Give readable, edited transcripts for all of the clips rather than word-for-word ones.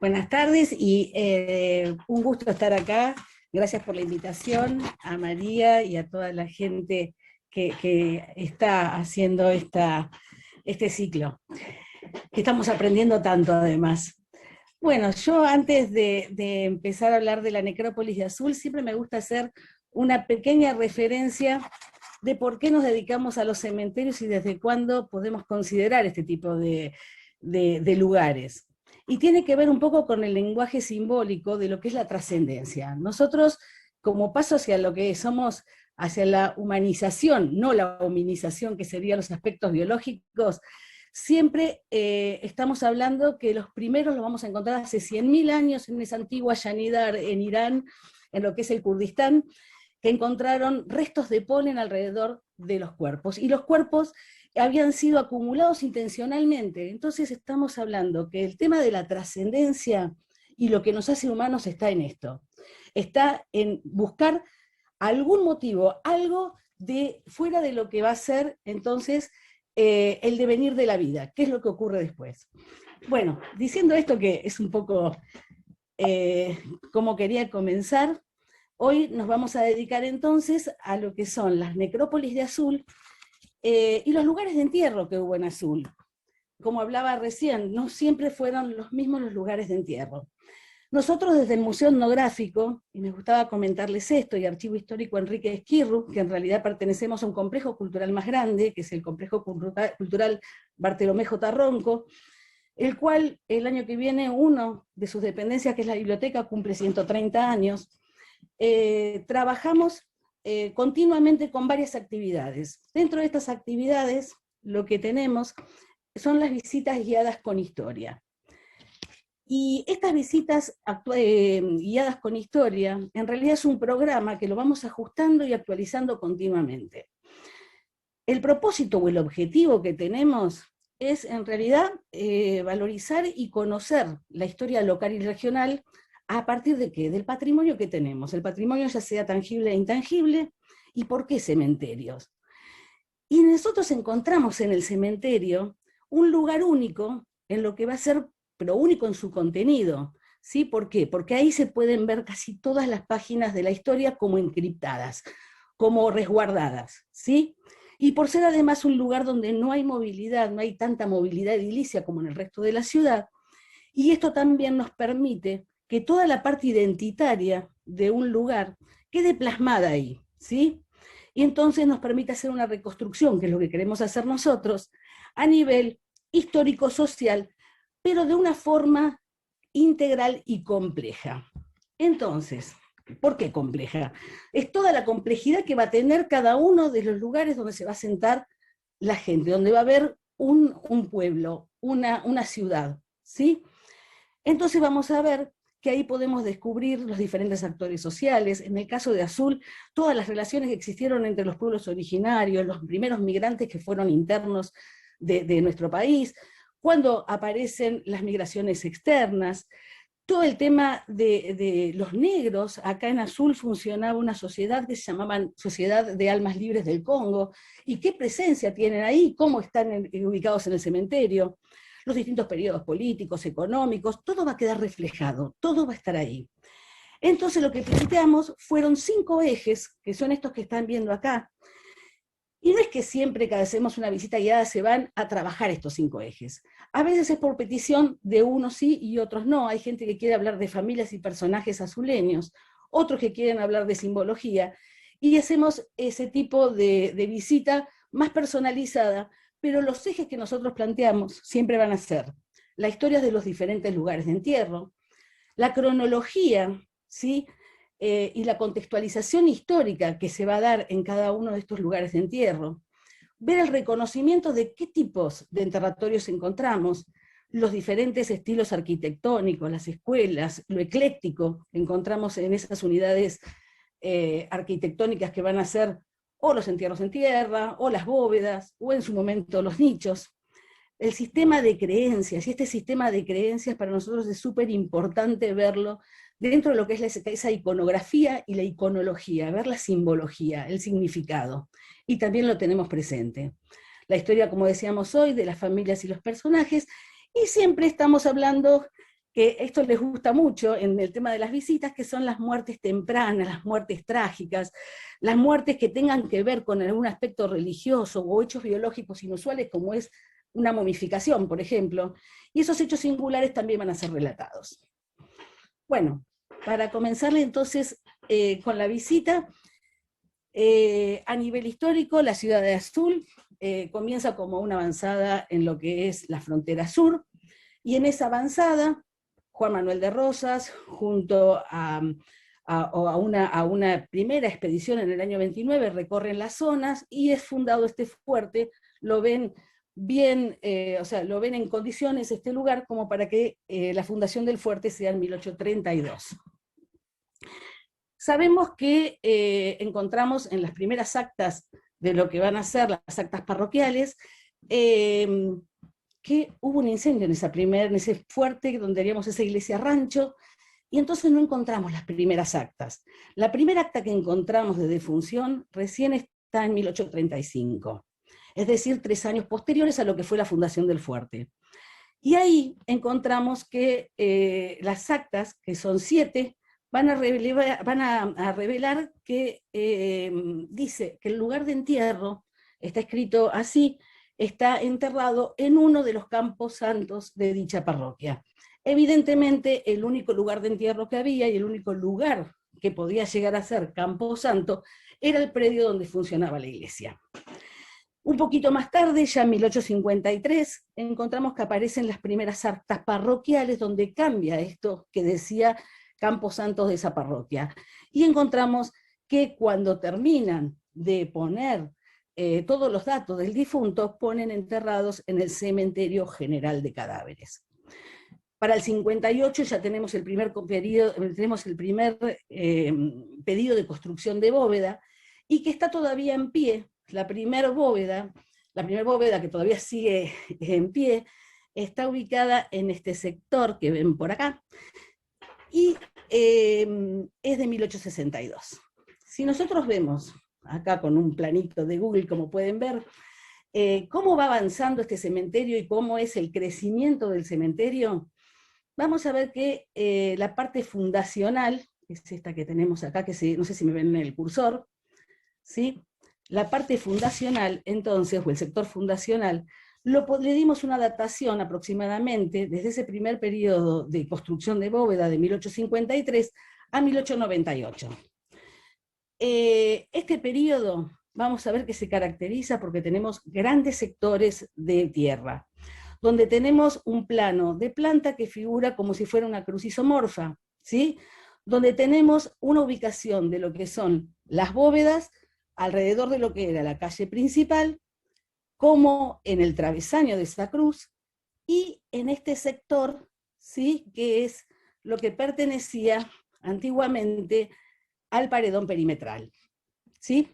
Buenas tardes y un gusto estar acá. Gracias por la invitación a María y a toda la gente que está haciendo este ciclo, que estamos aprendiendo tanto además. Bueno, yo antes de empezar a hablar de la necrópolis de Azul, siempre me gusta hacer una pequeña referencia de por qué nos dedicamos a los cementerios y desde cuándo podemos considerar este tipo de lugares. Y tiene que ver un poco con el lenguaje simbólico de lo que es la trascendencia. Nosotros, como paso hacia lo que somos, hacia la humanización, no la hominización, que serían los aspectos biológicos, siempre estamos hablando que los primeros los vamos a encontrar hace 100.000 años en esa antigua Yanidar, en Irán, en lo que es el Kurdistán, que encontraron restos de polen alrededor de los cuerpos. Y los cuerpos habían sido acumulados intencionalmente. Entonces estamos hablando que el tema de la trascendencia y lo que nos hace humanos está en esto. Está en buscar algún motivo, algo de fuera de lo que va a ser entonces el devenir de la vida, qué es lo que ocurre después. Bueno, diciendo esto que es un poco como quería comenzar, hoy nos vamos a dedicar entonces a lo que son las necrópolis de Azul y los lugares de entierro que hubo en Azul. Como hablaba recién, no siempre fueron los mismos los lugares de entierro. Nosotros desde el Museo Etnográfico, y me gustaba comentarles esto, y Archivo Histórico Enrique Esquirru, que en realidad pertenecemos a un complejo cultural más grande, que es el Complejo Cultural Bartolomé J. Ronco, el cual el año que viene uno de sus dependencias, que es la biblioteca, cumple 130 años. Trabajamos continuamente con varias actividades. Dentro de estas actividades, lo que tenemos son las visitas guiadas con historia. Y estas visitas guiadas con historia, en realidad es un programa que lo vamos ajustando y actualizando continuamente. El propósito o el objetivo que tenemos es en realidad valorizar y conocer la historia local y regional a partir de ¿qué? Del patrimonio que tenemos. El patrimonio ya sea tangible e intangible. ¿Y por qué cementerios? Y nosotros encontramos en el cementerio un lugar único en lo que va a ser, pero único en su contenido. ¿Sí? ¿Por qué? Porque ahí se pueden ver casi todas las páginas de la historia como encriptadas, como resguardadas. ¿Sí? Y por ser además un lugar donde no hay movilidad, no hay tanta movilidad edilicia como en el resto de la ciudad, y esto también nos permite que toda la parte identitaria de un lugar quede plasmada ahí, ¿sí? Y entonces nos permite hacer una reconstrucción, que es lo que queremos hacer nosotros, a nivel histórico-social, pero de una forma integral y compleja. Entonces, ¿por qué compleja? Es toda la complejidad que va a tener cada uno de los lugares donde se va a sentar la gente, donde va a haber un pueblo, una ciudad, ¿sí? Entonces vamos a ver que ahí podemos descubrir los diferentes actores sociales. En el caso de Azul, todas las relaciones que existieron entre los pueblos originarios, los primeros migrantes que fueron internos de nuestro país, cuando aparecen las migraciones externas, todo el tema de los negros. Acá en Azul funcionaba una sociedad que se llamaba Sociedad de Almas Libres del Congo, y qué presencia tienen ahí, cómo están ubicados en el cementerio, los distintos periodos políticos, económicos, todo va a quedar reflejado, todo va a estar ahí. Entonces lo que planteamos fueron 5 ejes, que son estos que están viendo acá, y no es que siempre que hacemos una visita guiada se van a trabajar estos 5 ejes. A veces es por petición de unos sí y otros no. Hay gente que quiere hablar de familias y personajes azuleños, otros que quieren hablar de simbología, y hacemos ese tipo de visita más personalizada, pero los ejes que nosotros planteamos siempre van a ser la historia de los diferentes lugares de entierro, la cronología, ¿sí? Y la contextualización histórica que se va a dar en cada uno de estos lugares de entierro, ver el reconocimiento de qué tipos de enterratorios encontramos, los diferentes estilos arquitectónicos, las escuelas, lo ecléctico que encontramos en esas unidades arquitectónicas que van a ser o los entierros en tierra, o las bóvedas, o en su momento los nichos. El sistema de creencias, y este sistema de creencias para nosotros es súper importante verlo dentro de lo que es esa iconografía y la iconología, ver la simbología, el significado, y también lo tenemos presente. La historia, como decíamos hoy, de las familias y los personajes, y siempre estamos hablando que esto les gusta mucho en el tema de las visitas, que son las muertes tempranas, las muertes trágicas, las muertes que tengan que ver con algún aspecto religioso o hechos biológicos inusuales, como es una momificación, por ejemplo, y esos hechos singulares también van a ser relatados. Bueno, para comenzar entonces con la visita, a nivel histórico, la ciudad de Azul comienza como una avanzada en lo que es la frontera sur, y en esa avanzada, Juan Manuel de Rosas, junto a una primera expedición en el año 29, recorren las zonas y es fundado este fuerte. Lo ven bien, o sea, lo ven en condiciones este lugar como para que la fundación del fuerte sea en 1832. Sabemos que encontramos en las primeras actas de lo que van a ser las actas parroquiales, que hubo un incendio en ese fuerte donde haríamos esa iglesia rancho, y entonces no encontramos las primeras actas. La primera acta que encontramos de defunción recién está en 1835, es decir, 3 años posteriores a lo que fue la fundación del fuerte. Y ahí encontramos que las actas, que son 7, van a revelar que dice que el lugar de entierro, está escrito así, está enterrado en uno de los campos santos de dicha parroquia. Evidentemente, el único lugar de entierro que había y el único lugar que podía llegar a ser campo santo era el predio donde funcionaba la iglesia. Un poquito más tarde, ya en 1853, encontramos que aparecen las primeras actas parroquiales donde cambia esto que decía Campos Santos de esa parroquia. Y encontramos que cuando terminan de poner todos los datos del difunto, ponen enterrados en el Cementerio General de Cadáveres. Para el 58 ya tenemos el primer pedido de construcción de bóveda, y que está todavía en pie. La primera bóveda que todavía sigue en pie, está ubicada en este sector que ven por acá, y es de 1862. Si nosotros vemos acá con un planito de Google, como pueden ver, cómo va avanzando este cementerio y cómo es el crecimiento del cementerio, vamos a ver que la parte fundacional, que es esta que tenemos acá, que no sé si me ven en el cursor, ¿sí? La parte fundacional, entonces, o el sector fundacional, le dimos una datación aproximadamente desde ese primer periodo de construcción de bóveda de 1853 a 1898. Este periodo vamos a ver que se caracteriza porque tenemos grandes sectores de tierra, donde tenemos un plano de planta que figura como si fuera una cruz isomorfa, ¿sí? Donde tenemos una ubicación de lo que son las bóvedas alrededor de lo que era la calle principal, como en el travesaño de esa cruz, y en este sector, ¿sí?, que es lo que pertenecía antiguamente al paredón perimetral, ¿sí?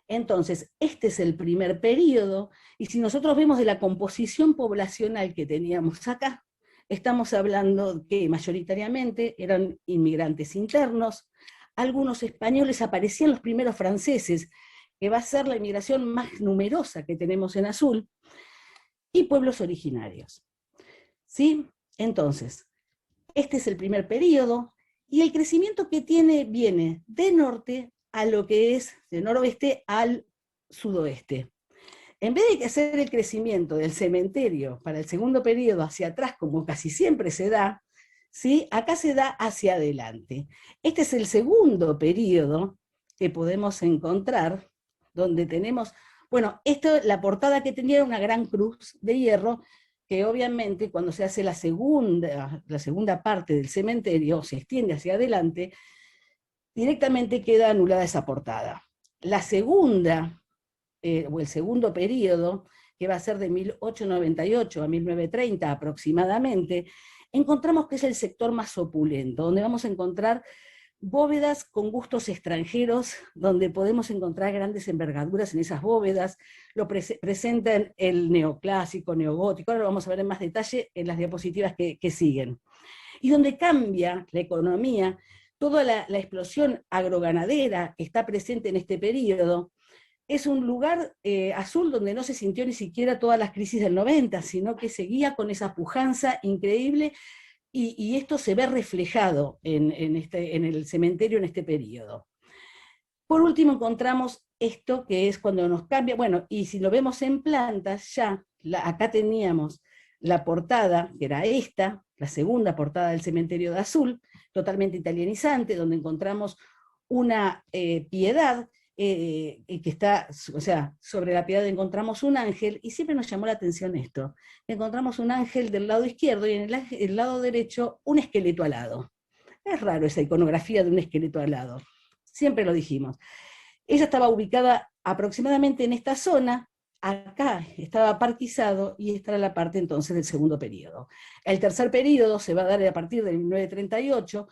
Entonces, este es el primer periodo, y si nosotros vemos de la composición poblacional que teníamos acá, estamos hablando que mayoritariamente eran inmigrantes internos, algunos españoles, aparecían los primeros franceses, que va a ser la inmigración más numerosa que tenemos en Azul, y pueblos originarios, ¿sí? Entonces, este es el primer periodo, y el crecimiento que tiene viene de norte a lo que es de noroeste al sudoeste. En vez de hacer el crecimiento del cementerio para el segundo periodo hacia atrás, como casi siempre se da, ¿sí?, acá se da hacia adelante. Este es el segundo periodo que podemos encontrar, donde tenemos, bueno, la portada que tenía era una gran cruz de hierro, que obviamente cuando se hace la segunda parte del cementerio, se extiende hacia adelante, directamente queda anulada esa portada. La segunda, o el segundo periodo, que va a ser de 1898 a 1930 aproximadamente, encontramos que es el sector más opulento, donde vamos a encontrar bóvedas con gustos extranjeros, donde podemos encontrar grandes envergaduras en esas bóvedas, lo presentan el neoclásico, neogótico, ahora lo vamos a ver en más detalle en las diapositivas que siguen. Y donde cambia la economía, toda la explosión agroganadera que está presente en este periodo, es un lugar Azul donde no se sintió ni siquiera todas las crisis del 90, sino que seguía con esa pujanza increíble, y esto se ve reflejado en el cementerio en este periodo. Por último encontramos esto que es cuando nos cambia, bueno, y si lo vemos en plantas, ya acá teníamos la portada, que era esta, la segunda portada del cementerio de Azul, totalmente italianizante, donde encontramos una piedad, que está, o sea, sobre la piedad encontramos un ángel, y siempre nos llamó la atención esto. Encontramos un ángel del lado izquierdo y en el lado derecho un esqueleto alado. Es raro esa iconografía de un esqueleto alado. Siempre lo dijimos. Ella estaba ubicada aproximadamente en esta zona, acá estaba parquizado y esta era la parte entonces del segundo periodo. El tercer periodo se va a dar a partir de 1938,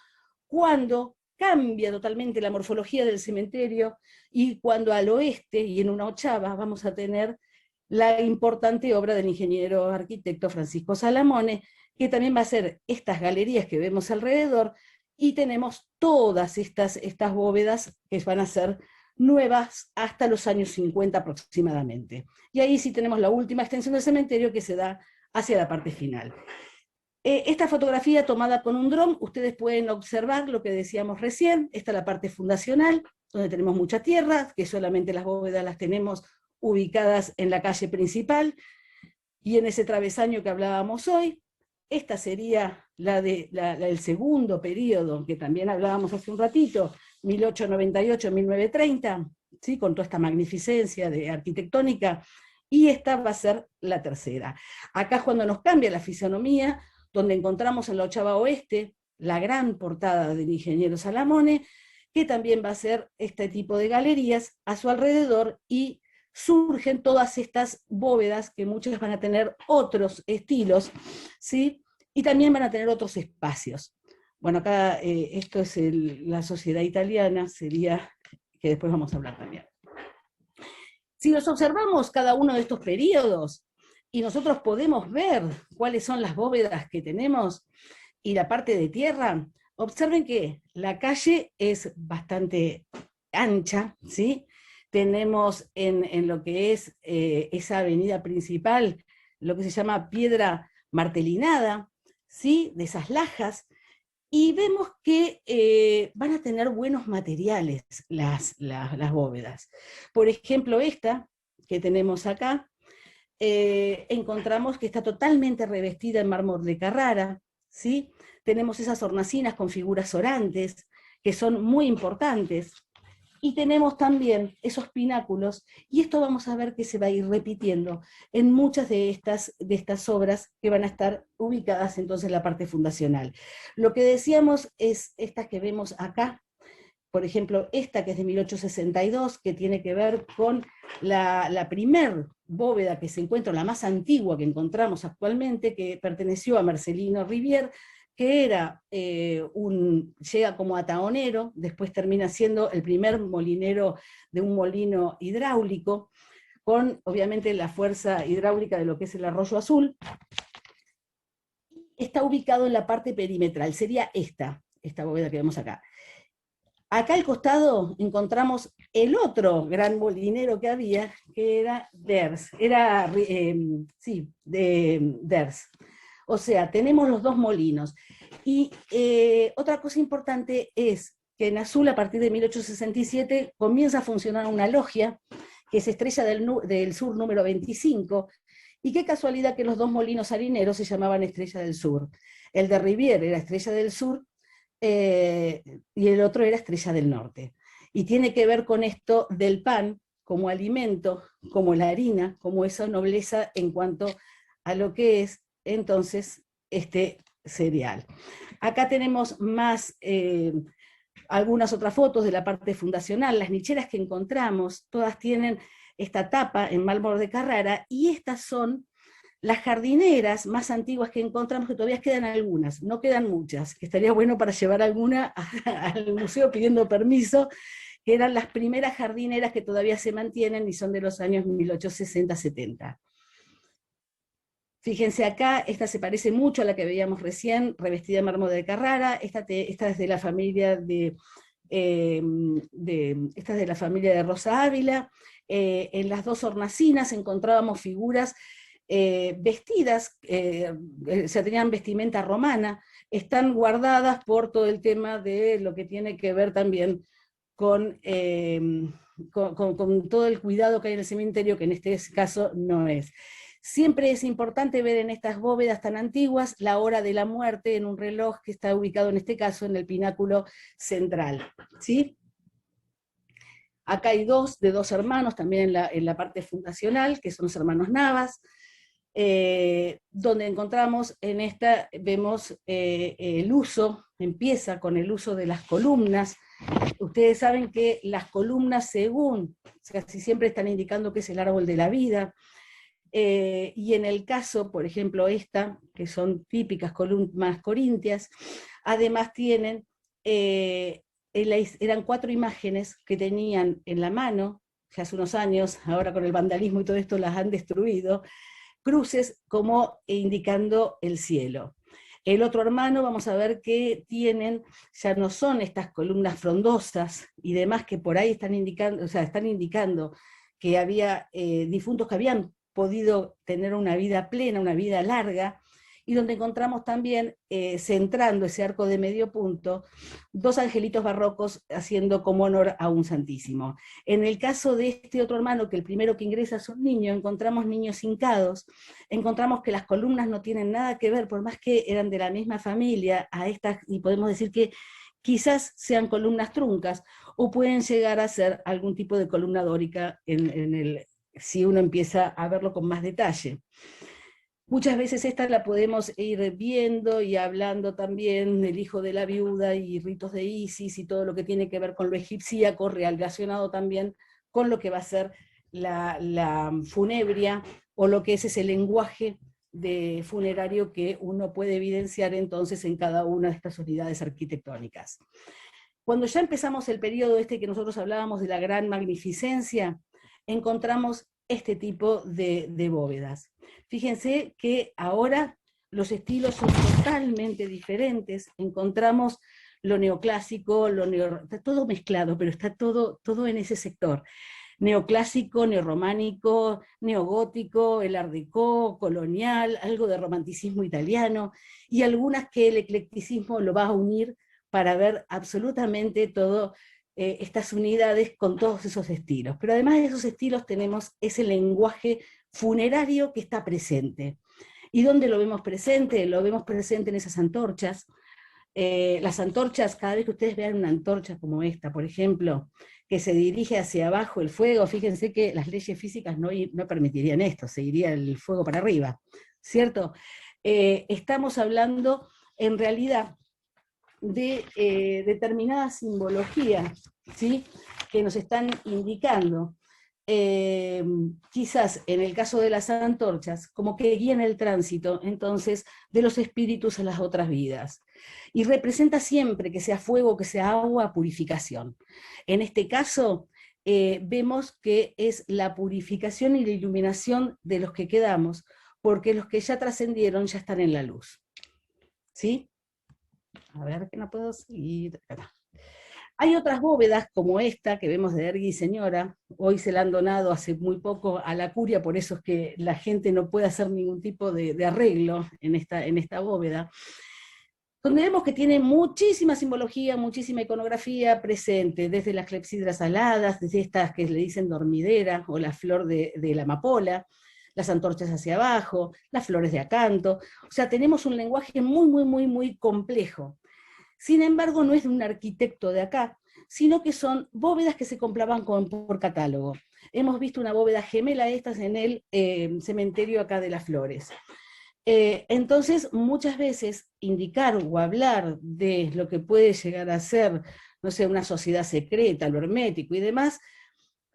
cuando cambia totalmente la morfología del cementerio y cuando al oeste y en una ochava vamos a tener la importante obra del ingeniero arquitecto Francisco Salamone, que también va a ser estas galerías que vemos alrededor, y tenemos todas estas bóvedas que van a ser nuevas hasta los años 50 aproximadamente. Y ahí sí tenemos la última extensión del cementerio que se da hacia la parte final. Esta fotografía tomada con un dron, ustedes pueden observar lo que decíamos recién, esta es la parte fundacional, donde tenemos mucha tierra, que solamente las bóvedas las tenemos ubicadas en la calle principal, y en ese travesaño que hablábamos hoy. Esta sería el segundo periodo, que también hablábamos hace un ratito, 1898-1930, ¿sí? Con toda esta magnificencia arquitectónica, y esta va a ser la tercera. Acá es cuando nos cambia la fisonomía, donde encontramos en la ochava oeste la gran portada del ingeniero Salamone, que también va a ser este tipo de galerías a su alrededor, y surgen todas estas bóvedas que muchas van a tener otros estilos, ¿sí? Y también van a tener otros espacios. Bueno, acá esto es la sociedad italiana, sería, que después vamos a hablar también. Si nos observamos cada uno de estos periodos, y nosotros podemos ver cuáles son las bóvedas que tenemos, y la parte de tierra, observen que la calle es bastante ancha, ¿sí? Tenemos en lo que es esa avenida principal, lo que se llama piedra martelinada, ¿sí? De esas lajas, y vemos que van a tener buenos materiales las bóvedas. Por ejemplo, esta que tenemos acá, encontramos que está totalmente revestida en mármol de Carrara, ¿sí? Tenemos esas hornacinas con figuras orantes, que son muy importantes, y tenemos también esos pináculos, y esto vamos a ver que se va a ir repitiendo en muchas de estas obras que van a estar ubicadas entonces en la parte fundacional. Lo que decíamos es estas que vemos acá, por ejemplo, esta que es de 1862, que tiene que ver con la primer bóveda que se encuentra, la más antigua que encontramos actualmente, que perteneció a Marcelino Rivière, que llega como ataonero, después termina siendo el primer molinero de un molino hidráulico, con obviamente la fuerza hidráulica de lo que es el Arroyo Azul. Está ubicado en la parte perimetral, sería esta bóveda que vemos acá. Acá al costado encontramos el otro gran molinero que había, que era Ders, Ders. O sea, tenemos los dos molinos. Y otra cosa importante es que en Azul, a partir de 1867, comienza a funcionar una logia, que es Estrella del Sur número 25, y qué casualidad que los dos molinos harineros se llamaban Estrella del Sur. El de Rivière era Estrella del Sur, y el otro era Estrella del Norte. Y tiene que ver con esto del pan como alimento, como la harina, como esa nobleza en cuanto a lo que es entonces este cereal. Acá tenemos más algunas otras fotos de la parte fundacional. Las nicheras que encontramos, todas tienen esta tapa en mármol de Carrara, y estas son las jardineras más antiguas que encontramos, que todavía quedan algunas, no quedan muchas, que estaría bueno para llevar alguna al museo pidiendo permiso, que eran las primeras jardineras que todavía se mantienen y son de los años 1860-70. Fíjense acá, esta se parece mucho a la que veíamos recién, revestida en mármol de Carrara. Esta es de la familia esta es de la familia de Rosa Ávila. En las dos hornacinas encontrábamos figuras vestidas, tenían vestimenta romana, están guardadas por todo el tema de lo que tiene que ver también con, con todo el cuidado que hay en el cementerio, que en este caso no es. Siempre es importante ver en estas bóvedas tan antiguas la hora de la muerte en un reloj que está ubicado en este caso en el pináculo central, ¿sí? Acá hay de dos hermanos también en la parte fundacional, que son los hermanos Navas, donde encontramos en esta, vemos el uso, empieza con el uso de las columnas. Ustedes saben que las columnas, según, casi siempre están indicando que es el árbol de la vida, y en el caso, por ejemplo, esta, que son típicas columnas corintias, además tienen, eran 4 imágenes que tenían en la mano, ya hace unos años, ahora con el vandalismo y todo esto las han destruido, cruces como indicando el cielo. El otro hermano, vamos a ver que tienen, ya no son estas columnas frondosas y demás que por ahí están indicando, o sea, están indicando que había difuntos que habían podido tener una vida plena, una vida larga, y donde encontramos también, centrando ese arco de medio punto, 2 angelitos barrocos haciendo como honor a un santísimo. En el caso de este otro hermano, que el primero que ingresa es un niño, encontramos niños hincados, encontramos que las columnas no tienen nada que ver, por más que eran de la misma familia, a estas, y podemos decir que quizás sean columnas truncas, o pueden llegar a ser algún tipo de columna dórica si uno empieza a verlo con más detalle. Muchas veces esta la podemos ir viendo y hablando también del hijo de la viuda y ritos de Isis y todo lo que tiene que ver con lo egipcíaco, relacionado también con lo que va a ser la funebria o lo que es ese lenguaje de funerario que uno puede evidenciar entonces en cada una de estas unidades arquitectónicas. Cuando ya empezamos el periodo este que nosotros hablábamos de la gran magnificencia, encontramos este tipo de bóvedas. Fíjense que ahora los estilos son totalmente diferentes, encontramos lo neoclásico, está todo mezclado, pero está todo en ese sector. Neoclásico, neorrománico, neogótico, el art déco, colonial, algo de romanticismo italiano, y algunas que el eclecticismo lo va a unir para ver absolutamente todo estas unidades con todos esos estilos. Pero además de esos estilos tenemos ese lenguaje funerario que está presente. ¿Y dónde lo vemos presente? Lo vemos presente en esas antorchas. Las antorchas, cada vez que ustedes vean una antorcha como esta, por ejemplo, que se dirige hacia abajo el fuego, fíjense que las leyes físicas no permitirían esto, se iría el fuego para arriba, ¿cierto? Estamos hablando, en realidad, de determinada simbología, ¿sí? Que nos están indicando. Quizás en el caso de las antorchas, como que guían el tránsito, entonces, de los espíritus a las otras vidas. Y representa siempre, que sea fuego, que sea agua, purificación. En este caso, vemos que es la purificación y la iluminación de los que quedamos, porque los que ya trascendieron ya están en la luz. ¿Sí? A ver, que no puedo seguir. Acá. Hay otras bóvedas como esta que vemos de Ergui Señora, hoy se la han donado hace muy poco a la curia, por eso es que la gente no puede hacer ningún tipo de arreglo en esta bóveda, donde vemos que tiene muchísima simbología, muchísima iconografía presente, desde las clepsidras aladas, desde estas que le dicen dormidera, o la flor de la amapola, las antorchas hacia abajo, las flores de acanto, o sea, tenemos un lenguaje muy complejo. Sin embargo, no es de un arquitecto de acá, sino que son bóvedas que se compraban por catálogo. Hemos visto una bóveda gemela de estas en el cementerio acá de Las Flores. Entonces, muchas veces indicar o hablar de lo que puede llegar a ser, no sé, una sociedad secreta, lo hermético y demás,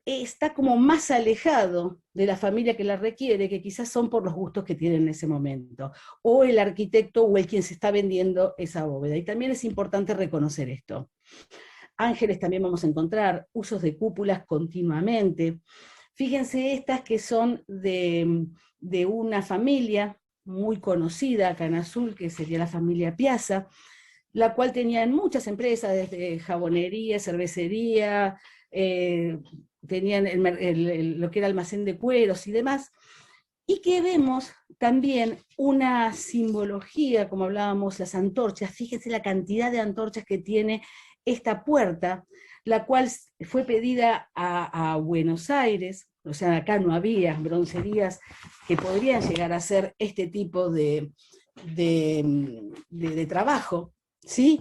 está como más alejado de la familia que la requiere, que quizás son por los gustos que tienen en ese momento, o el arquitecto o el quien se está vendiendo esa bóveda. Y también es importante reconocer esto. Ángeles también vamos a encontrar, usos de cúpulas continuamente. Fíjense estas que son de una familia muy conocida acá en Azul, que sería la familia Piazza, la cual tenían muchas empresas, desde jabonería, cervecería, tenían lo que era almacén de cueros y demás, Y que vemos también una simbología, como hablábamos, las antorchas. Fíjense la cantidad de antorchas que tiene esta puerta, la cual fue pedida a Buenos Aires. O sea, acá no había broncerías que podrían llegar a hacer este tipo de trabajo, ¿sí?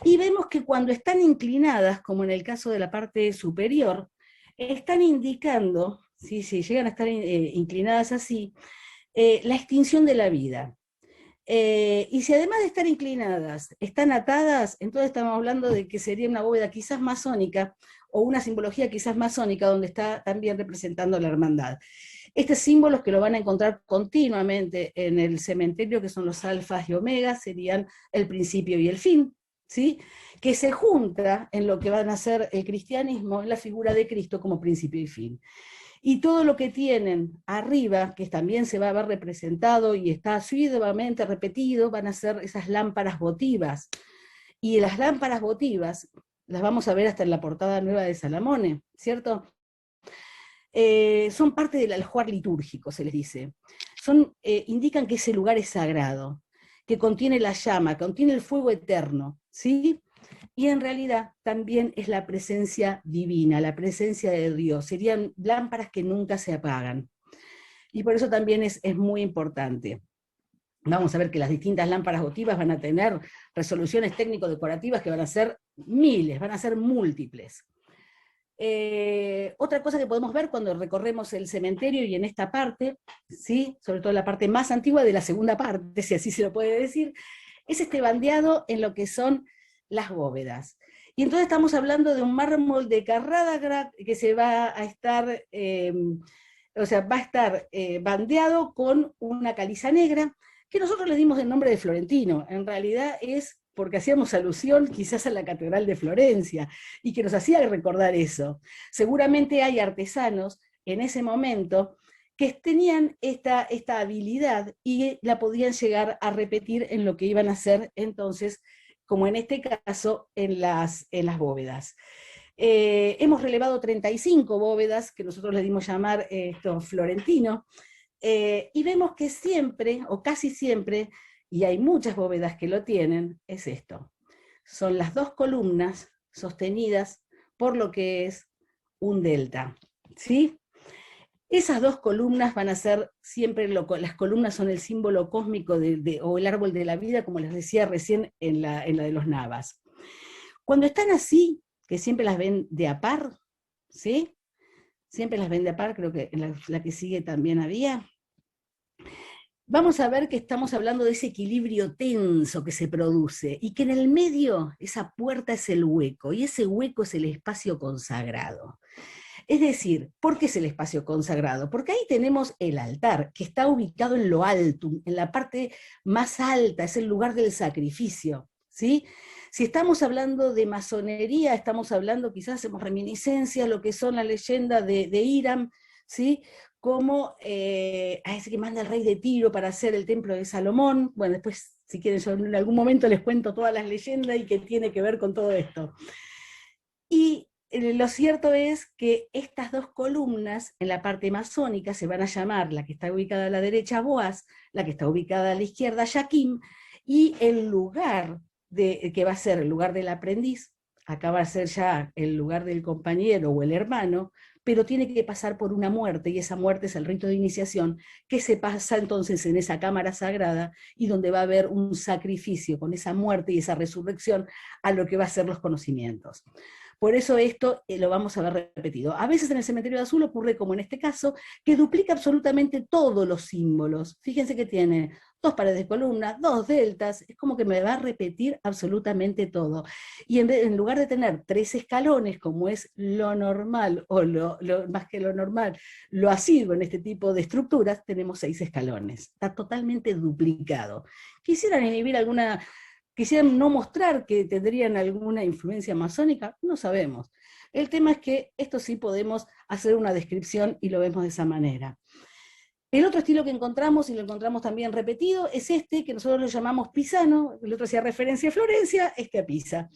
Y vemos que cuando están inclinadas, como en el caso de la parte superior, están indicando, ¿sí? Si llegan a estar inclinadas así, la extinción de la vida. Y si además de estar inclinadas, están atadas, entonces estamos hablando de que sería una bóveda quizás masónica, o una simbología quizás masónica, donde está también representando la hermandad. Estos símbolos que lo van a encontrar continuamente en el cementerio, que son los alfas y omegas, serían el principio y el fin, ¿sí? Que se junta en lo que van a ser el cristianismo, en la figura de Cristo como principio y fin. Y todo lo que tienen arriba, que también se va a ver representado y está asiduamente repetido, van a ser esas lámparas votivas. Y las lámparas votivas las vamos a ver hasta en la portada nueva de Salamone, ¿cierto? Son parte del aljuar litúrgico, se les dice. Indican que ese lugar es sagrado, que contiene la llama, contiene el fuego eterno, ¿sí? Y en realidad también es la presencia divina, la presencia de Dios. Serían lámparas que nunca se apagan. Y por eso también es muy importante. Vamos a ver que las distintas lámparas votivas van a tener resoluciones técnico-decorativas que van a ser miles, van a ser múltiples. Otra cosa que podemos ver cuando recorremos el cementerio y en esta parte, ¿sí? Sobre todo la parte más antigua de la segunda parte, si así se lo puede decir, es este bandeado en lo que son las bóvedas. Y entonces estamos hablando de un mármol de Carrara que se va a estar, o sea, va a estar bandeado con una caliza negra, que nosotros le dimos el nombre de Florentino. En realidad es porque hacíamos alusión quizás a la Catedral de Florencia, y que nos hacía recordar eso. Seguramente hay artesanos en ese momento que tenían esta habilidad y la podían llegar a repetir en lo que iban a hacer entonces, como en este caso, en las bóvedas. Hemos relevado 35 bóvedas, que nosotros le dimos llamar Florentino, y vemos que siempre, o casi siempre, y hay muchas bóvedas que lo tienen, es esto. Son las dos columnas sostenidas por lo que es un delta, ¿sí? Esas dos columnas van a ser siempre, las columnas son el símbolo cósmico o el árbol de la vida, como les decía recién en la de los Navas. Cuando están así, que siempre las ven de a par, ¿sí? Siempre las ven de a par, creo que en la que sigue también había. Vamos a ver que estamos hablando de ese equilibrio tenso que se produce, y que en el medio, esa puerta es el hueco, y ese hueco es el espacio consagrado. Es decir, ¿por qué es el espacio consagrado? Porque ahí tenemos el altar, que está ubicado en lo alto, en la parte más alta, es el lugar del sacrificio, ¿sí? Si estamos hablando de masonería, estamos hablando, quizás hacemos reminiscencia a lo que son la leyenda de Hiram, ¿sí? Como a ese que manda el rey de Tiro para hacer el templo de Salomón. Bueno, después, si quieren, yo en algún momento les cuento todas las leyendas y qué tiene que ver con todo esto. Y lo cierto es que estas dos columnas en la parte masónica se van a llamar, la que está ubicada a la derecha, Boaz, la que está ubicada a la izquierda, Yaquim, y el lugar que va a ser el lugar del aprendiz, acá va a ser ya el lugar del compañero o el hermano, pero tiene que pasar por una muerte, y esa muerte es el rito de iniciación, que se pasa entonces en esa cámara sagrada, y donde va a haber un sacrificio con esa muerte y esa resurrección a lo que va a ser los conocimientos. Por eso esto lo vamos a ver repetido. A veces en el cementerio de azul ocurre, como en este caso, que duplica absolutamente todos los símbolos. Fíjense que tiene dos paredes de columnas, dos deltas, es como que me va a repetir absolutamente todo. Y en lugar de tener 3 escalones, como es lo normal, o más que lo normal, lo asiduo en este tipo de estructuras, tenemos 6 escalones. Está totalmente duplicado. Quisieran inhibir quisieran no mostrar que tendrían alguna influencia masónica, no sabemos. El tema es que esto sí podemos hacer una descripción y lo vemos de esa manera. El otro estilo que encontramos, y lo encontramos también repetido, es este, que nosotros lo llamamos pisano. El otro hacía referencia a Florencia, a Pisa,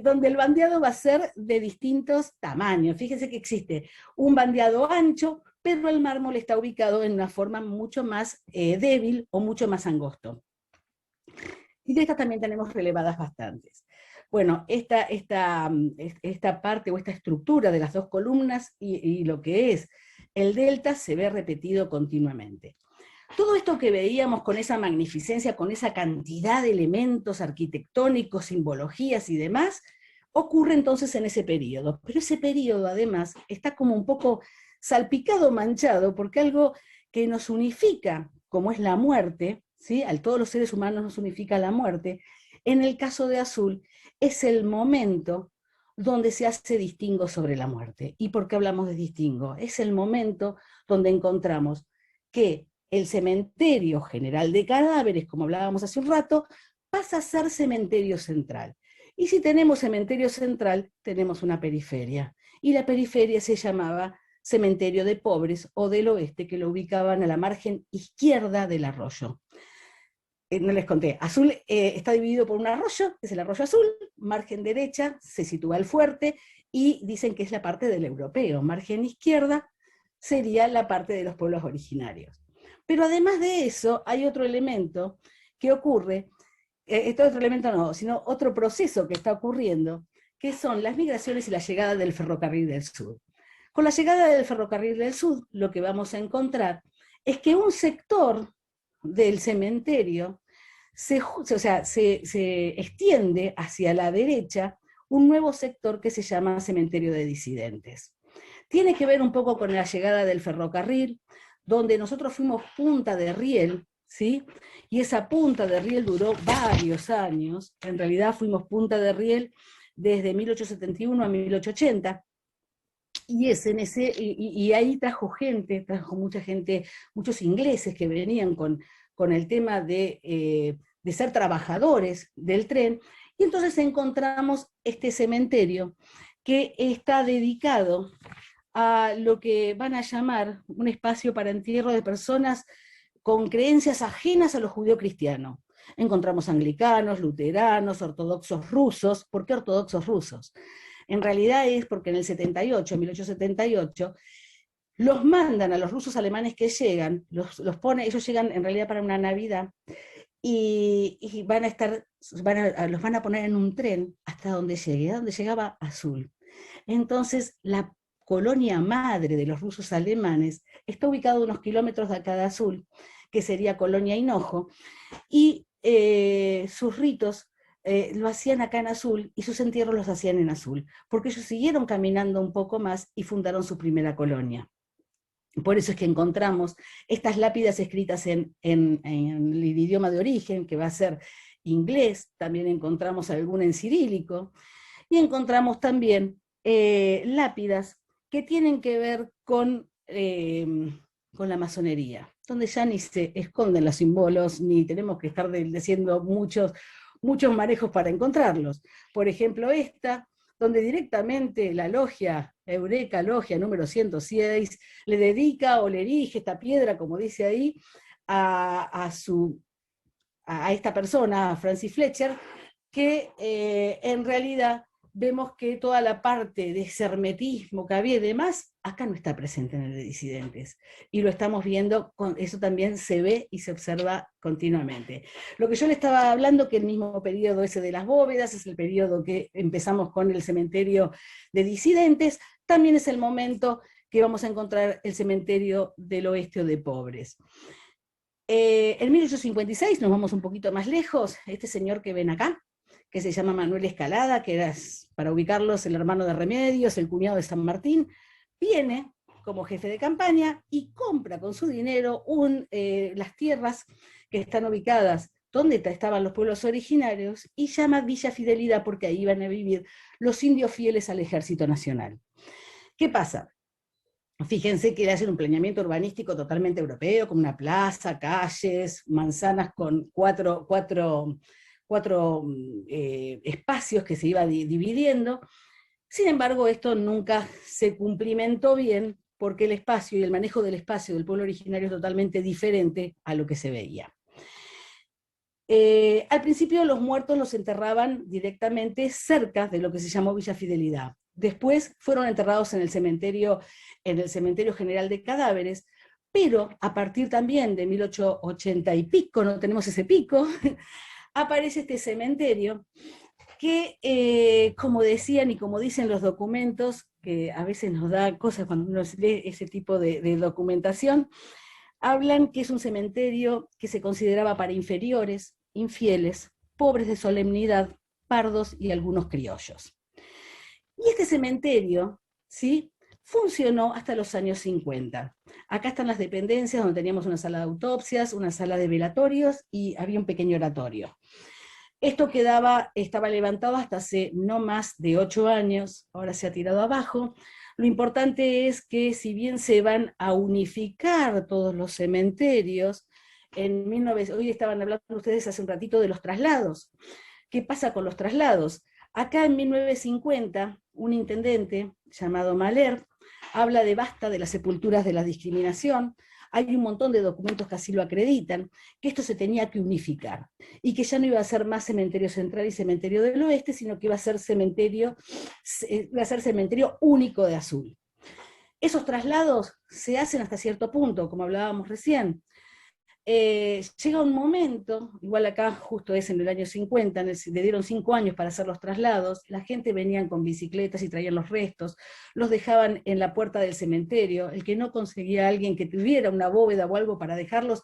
donde el bandeado va a ser de distintos tamaños. Fíjense que existe un bandeado ancho, pero el mármol está ubicado en una forma mucho más débil o mucho más angosto. Y de estas también tenemos relevadas bastantes. Bueno, esta parte o esta estructura de las dos columnas y lo que es el delta se ve repetido continuamente. Todo esto que veíamos con esa magnificencia, con esa cantidad de elementos arquitectónicos, simbologías y demás, ocurre entonces en ese periodo. Pero ese periodo además está como un poco salpicado, manchado, porque algo que nos unifica, como es la muerte, ¿sí? A todos los seres humanos nos unifica la muerte, en el caso de Azul es el momento donde se hace distingo sobre la muerte. ¿Y por qué hablamos de distingo? Es el momento donde encontramos que el cementerio general de cadáveres, como hablábamos hace un rato, pasa a ser cementerio central. Y si tenemos cementerio central, tenemos una periferia. Y la periferia se llamaba cementerio de pobres o del oeste, que lo ubicaban a la margen izquierda del arroyo. No les conté, Azul está dividido por un arroyo, que es el arroyo Azul, margen derecha se sitúa el fuerte, y dicen que es la parte del europeo, margen izquierda sería la parte de los pueblos originarios. Pero además de eso, hay otro elemento que ocurre, este otro elemento no, sino otro proceso que está ocurriendo, que son las migraciones y la llegada del ferrocarril del sur. Con la llegada del ferrocarril del sur, lo que vamos a encontrar es que un sector del cementerio se extiende hacia la derecha un nuevo sector que se llama cementerio de disidentes. Tiene que ver un poco con la llegada del ferrocarril, donde nosotros fuimos punta de riel, ¿sí? Y esa punta de riel duró varios años. En realidad fuimos punta de riel desde 1871 a 1880, y ahí trajo mucha gente, muchos ingleses que venían con el tema de ser trabajadores del tren, y entonces encontramos este cementerio que está dedicado a lo que van a llamar un espacio para entierro de personas con creencias ajenas a lo judío-cristiano. Encontramos anglicanos, luteranos, ortodoxos rusos. ¿Por qué ortodoxos rusos? En realidad es porque en el 78, 1878, los mandan a los rusos alemanes que llegan, ellos llegan en realidad para una Navidad, y van a estar, los van a poner en un tren hasta donde llegue, donde llegaba Azul. Entonces, la colonia madre de los rusos alemanes está ubicada a unos kilómetros de acá de Azul, que sería Colonia Hinojo, y sus ritos lo hacían acá en Azul y sus entierros los hacían en Azul, porque ellos siguieron caminando un poco más y fundaron su primera colonia. Por eso es que encontramos estas lápidas escritas en el idioma de origen, que va a ser inglés. También encontramos alguna en cirílico, y encontramos también lápidas que tienen que ver con la masonería, donde ya ni se esconden los símbolos, ni tenemos que estar diciendo muchos manejos para encontrarlos. Por ejemplo, esta, donde directamente la logia, Eureka Logia número 106, le dedica o le erige esta piedra, como dice ahí, a esta persona, a Francis Fletcher, que en realidad vemos que toda la parte de ese hermetismo que había y demás, acá no está presente en el de disidentes. Y lo estamos viendo, eso también se ve y se observa continuamente. Lo que yo le estaba hablando, que el mismo periodo ese de las bóvedas, es el periodo que empezamos con el cementerio de disidentes, también es el momento que vamos a encontrar el cementerio del oeste o de pobres. En 1856, nos vamos un poquito más lejos, este señor que ven acá, que se llama Manuel Escalada, que era, para ubicarlos, el hermano de Remedios, el cuñado de San Martín, viene como jefe de campaña y compra con su dinero las tierras que están ubicadas donde estaban los pueblos originarios, y llama Villa Fidelidad porque ahí iban a vivir los indios fieles al Ejército Nacional. ¿Qué pasa? Fíjense que le hacen un planeamiento urbanístico totalmente europeo, con una plaza, calles, manzanas con cuatro espacios que se iba dividiendo. Sin embargo, esto nunca se cumplimentó bien, porque el espacio y el manejo del espacio del pueblo originario es totalmente diferente a lo que se veía. Al principio los muertos los enterraban directamente cerca de lo que se llamó Villa Fidelidad. Después fueron enterrados en el cementerio general de cadáveres, pero a partir también de 1880 y pico, no tenemos ese pico, aparece este cementerio que, como decían y como dicen los documentos, que a veces nos da cosas cuando uno lee ese tipo de documentación, hablan que es un cementerio que se consideraba para inferiores, infieles, pobres de solemnidad, pardos y algunos criollos. Y este cementerio, ¿sí?, funcionó hasta los años 50. Acá están las dependencias donde teníamos una sala de autopsias, una sala de velatorios y había un pequeño oratorio. Esto estaba levantado hasta hace no más de 8 años, ahora se ha tirado abajo. Lo importante es que si bien se van a unificar todos los cementerios, hoy estaban hablando ustedes hace un ratito de los traslados. ¿Qué pasa con los traslados? Acá en 1950, un intendente llamado Mahler habla de basta de las sepulturas de la discriminación. Hay un montón de documentos que así lo acreditan, que esto se tenía que unificar, y que ya no iba a ser más cementerio central y cementerio del oeste, sino que iba a ser cementerio único de Azul. Esos traslados se hacen hasta cierto punto, como hablábamos recién. Llega un momento, igual acá justo es en el año 50, le dieron 5 años para hacer los traslados, la gente venían con bicicletas y traían los restos, los dejaban en la puerta del cementerio, el que no conseguía a alguien que tuviera una bóveda o algo para dejarlos,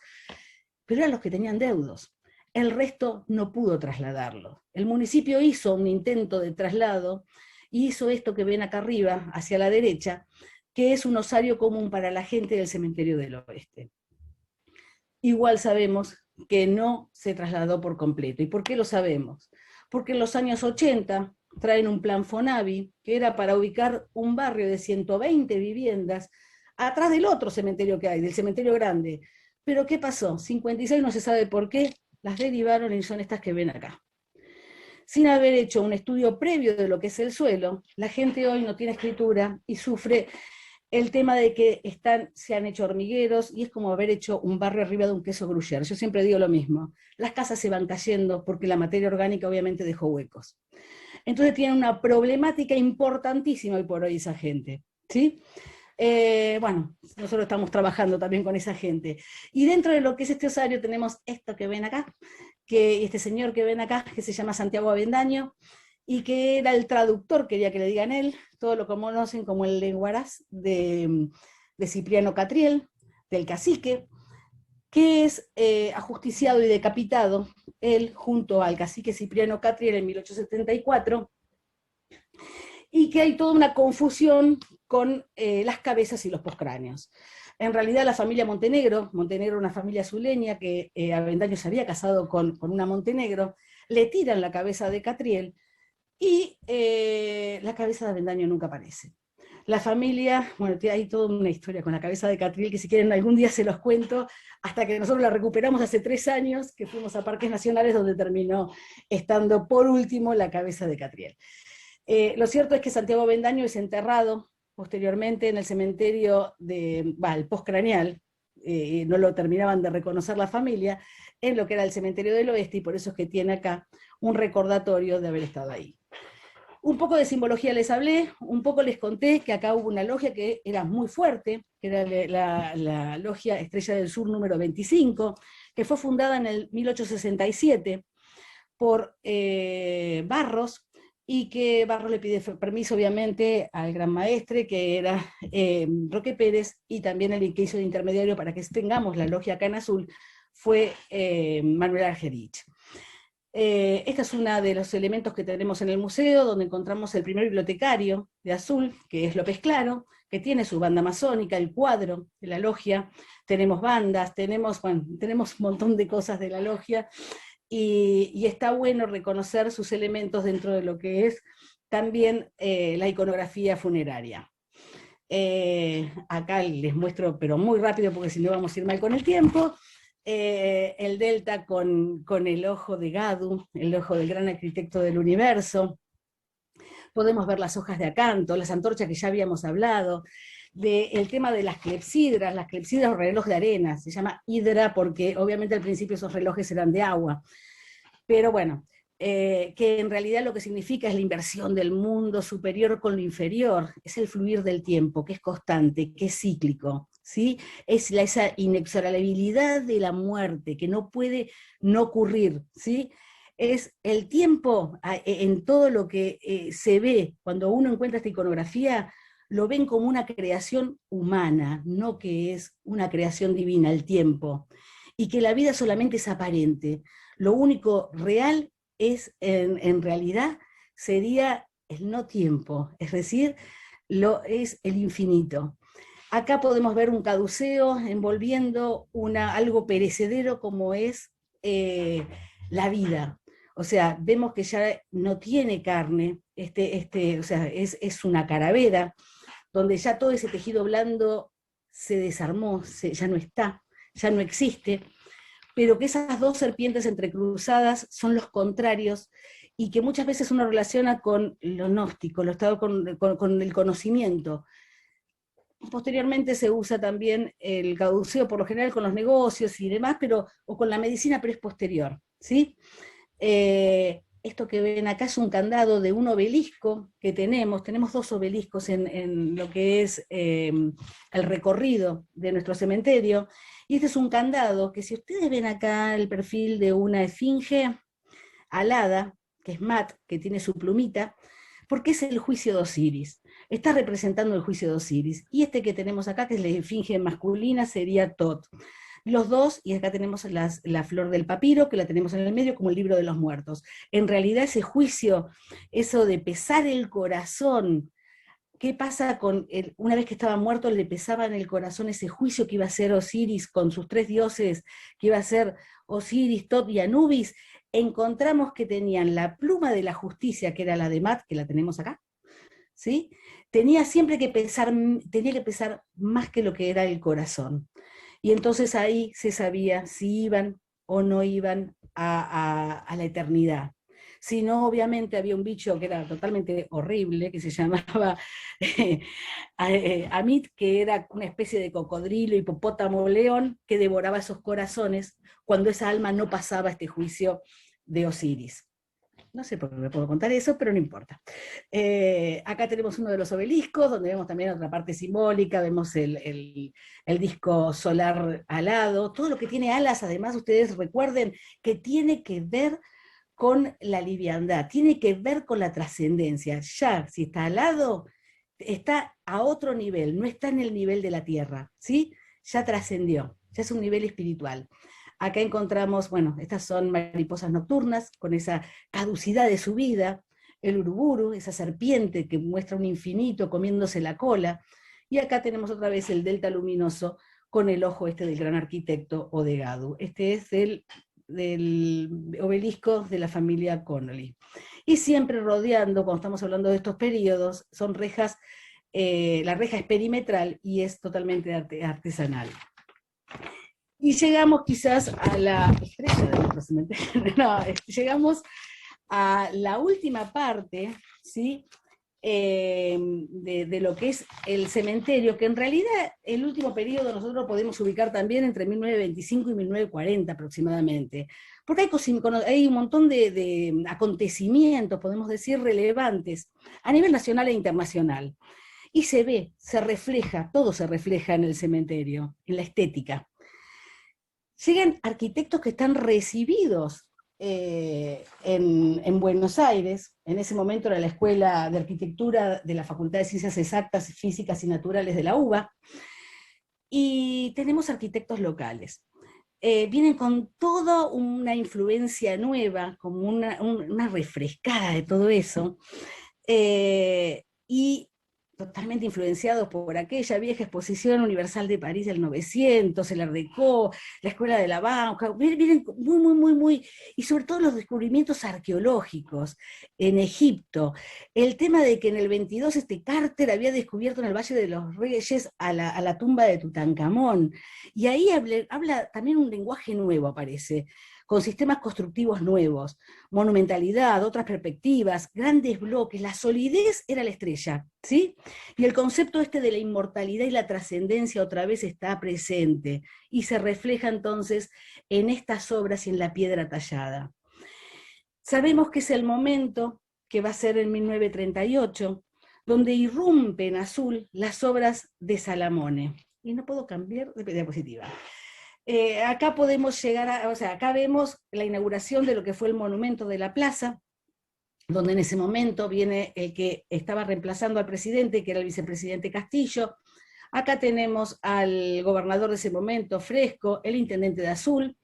pero eran los que tenían deudos. El resto no pudo trasladarlo. El municipio hizo un intento de traslado y hizo esto que ven acá arriba, hacia la derecha, que es un osario común para la gente del cementerio del oeste. Igual sabemos que no se trasladó por completo. ¿Y por qué lo sabemos? Porque en los años 80 traen un plan Fonavi, que era para ubicar un barrio de 120 viviendas atrás del otro cementerio que hay, del cementerio grande. Pero ¿qué pasó? 56 no se sabe por qué, las derivaron y son estas que ven acá. Sin haber hecho un estudio previo de lo que es el suelo, la gente hoy no tiene escritura y sufre el tema de que se han hecho hormigueros y es como haber hecho un barrio arriba de un queso gruyère. Yo siempre digo lo mismo, las casas se van cayendo porque la materia orgánica obviamente dejó huecos. Entonces tienen una problemática importantísima hoy por hoy esa gente, ¿sí? Bueno, nosotros estamos trabajando también con esa gente. Y dentro de lo que es este osario tenemos esto que ven acá, este señor que ven acá, que se llama Santiago Avendaño, y que era el traductor, quería que le digan él, todos lo conocen como el lenguaraz de Cipriano Catriel, del cacique, que es ajusticiado y decapitado, él junto al cacique Cipriano Catriel en 1874, y que hay toda una confusión con las cabezas y los postcráneos. En realidad la familia Montenegro era una familia azuleña que Avendaño se había casado con una Montenegro, le tiran la cabeza de Catriel, y la cabeza de Avendaño nunca aparece. La familia, bueno, hay toda una historia con la cabeza de Catriel, que si quieren algún día se los cuento, hasta que nosotros la recuperamos hace 3 años, que fuimos a Parques Nacionales, donde terminó estando por último la cabeza de Catriel. Lo cierto es que Santiago Avendaño es enterrado posteriormente en el cementerio el postcraneal, no lo terminaban de reconocer la familia, en lo que era el cementerio del oeste, y por eso es que tiene acá un recordatorio de haber estado ahí. Un poco de simbología les hablé, un poco les conté que acá hubo una logia que era muy fuerte, que era la logia Estrella del Sur número 25, que fue fundada en el 1867 por Barros, y que Barros le pide permiso obviamente al gran maestre, que era Roque Pérez, y también el que hizo de intermediario para que tengamos la logia acá en Azul fue Manuel Argerich. Este es uno de los elementos que tenemos en el museo, donde encontramos el primer bibliotecario de Azul, que es López Claro, que tiene su banda masónica, el cuadro de la logia, tenemos bandas, tenemos un montón de cosas de la logia, y está bueno reconocer sus elementos dentro de lo que es también la iconografía funeraria. Acá les muestro, pero muy rápido, porque si no vamos a ir mal con el tiempo, el delta con el ojo de Gadu, el ojo del gran arquitecto del universo. Podemos ver las hojas de acanto, las antorchas que ya habíamos hablado, del tema de las clepsidras o reloj de arena, se llama hidra porque obviamente al principio esos relojes eran de agua. Pero bueno, que en realidad lo que significa es la inversión del mundo superior con lo inferior, es el fluir del tiempo, que es constante, que es cíclico, ¿sí? Es esa inexorabilidad de la muerte, que no puede no ocurrir, ¿sí? Es el tiempo en todo lo que se ve, cuando uno encuentra esta iconografía, lo ven como una creación humana, no que es una creación divina, el tiempo, y que la vida solamente es aparente. Lo único real es, en realidad, sería el no tiempo, es decir, es el infinito. Acá podemos ver un caduceo envolviendo algo perecedero como es la vida. O sea, vemos que ya no tiene carne, o sea, es una calavera, donde ya todo ese tejido blando se desarmó, ya no está, ya no existe, pero que esas dos serpientes entrecruzadas son los contrarios y que muchas veces uno relaciona con lo gnóstico, lo estado con el conocimiento. Posteriormente se usa también el caduceo por lo general con los negocios y demás, o con la medicina, pero es posterior, ¿sí? Esto que ven acá es un candado de un obelisco que tenemos dos obeliscos en lo que es el recorrido de nuestro cementerio, y este es un candado que, si ustedes ven acá el perfil de una esfinge alada, que es Mat, que tiene su plumita, porque es el juicio de Osiris, está representando el juicio de Osiris, y este que tenemos acá, que es la esfinge masculina, sería Tot. Los dos, y acá tenemos la flor del papiro, que la tenemos en el medio como el libro de los muertos. En realidad ese juicio, eso de pesar el corazón, ¿qué pasa una vez que estaba muerto, le pesaba en el corazón ese juicio que iba a ser Osiris con sus tres dioses, que iba a ser Osiris, Tot y Anubis? Encontramos que tenían la pluma de la justicia, que era la de Mat, que la tenemos acá, ¿sí? Tenía que pesar más que lo que era el corazón. Y entonces ahí se sabía si iban o no iban a la eternidad. Si no, obviamente había un bicho que era totalmente horrible, que se llamaba Amit, que era una especie de cocodrilo, hipopótamo, león, que devoraba esos corazones cuando esa alma no pasaba este juicio de Osiris. No sé por qué me puedo contar eso, pero no importa. Acá tenemos uno de los obeliscos, donde vemos también otra parte simbólica, vemos el disco solar alado, todo lo que tiene alas, además ustedes recuerden que tiene que ver con la liviandad, tiene que ver con la trascendencia. Ya, si está alado, está a otro nivel, no está en el nivel de la Tierra, ¿sí? Ya trascendió, ya es un nivel espiritual. Acá encontramos, bueno, estas son mariposas nocturnas, con esa caducidad de su vida, el uruburu, esa serpiente que muestra un infinito comiéndose la cola, y acá tenemos otra vez el delta luminoso con el ojo este del gran arquitecto Odegadu. Este es del obelisco de la familia Connolly. Y siempre rodeando, cuando estamos hablando de estos periodos, son rejas, la reja es perimetral y es totalmente artesanal. Y llegamos quizás a la estrella de nuestro cementerio. No, llegamos a la última parte, ¿sí? De lo que es el cementerio, que en realidad el último periodo nosotros podemos ubicar también entre 1925 y 1940 aproximadamente, porque hay un montón de acontecimientos, podemos decir, relevantes a nivel nacional e internacional. Y se ve, se refleja, todo se refleja en el cementerio, en la estética. Llegan arquitectos que están recibidos en Buenos Aires, en ese momento era la Escuela de Arquitectura de la Facultad de Ciencias Exactas, Físicas y Naturales de la UBA, y tenemos arquitectos locales. Vienen con toda una influencia nueva, como una refrescada de todo eso, y totalmente influenciados por aquella vieja exposición universal de París del 900, el Art Deco, la Escuela de la Bauhaus, vienen muy, y sobre todo los descubrimientos arqueológicos en Egipto, el tema de que en el 22 Carter había descubierto en el Valle de los Reyes a la tumba de Tutankamón, y ahí habla también un lenguaje nuevo, aparece, con sistemas constructivos nuevos, monumentalidad, otras perspectivas, grandes bloques, la solidez era la estrella, ¿sí? Y el concepto este de la inmortalidad y la trascendencia otra vez está presente, y se refleja entonces en estas obras y en la piedra tallada. Sabemos que es el momento que va a ser en 1938, donde irrumpe en azul las obras de Salamone. Y no puedo cambiar de diapositiva. Acá podemos llegar a, o sea, acá vemos la inauguración de lo que fue el monumento de la plaza, donde en ese momento viene el que estaba reemplazando al presidente, que era el vicepresidente Castillo. Acá tenemos al gobernador de ese momento, Fresco, el intendente de Azul,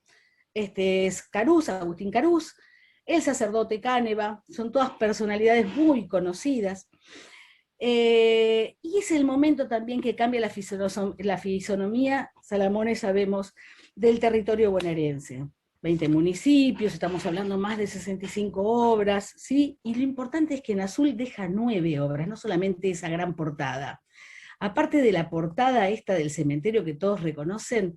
este es Carús, Agustín Carús, el sacerdote Cáneva, son todas personalidades muy conocidas. Y es el momento también que cambia la fisonomía, Salamone sabemos, del territorio bonaerense. 20 municipios, estamos hablando más de 65 obras, ¿sí? Y lo importante es que en azul deja 9 obras, no solamente esa gran portada. Aparte de la portada esta del cementerio que todos reconocen,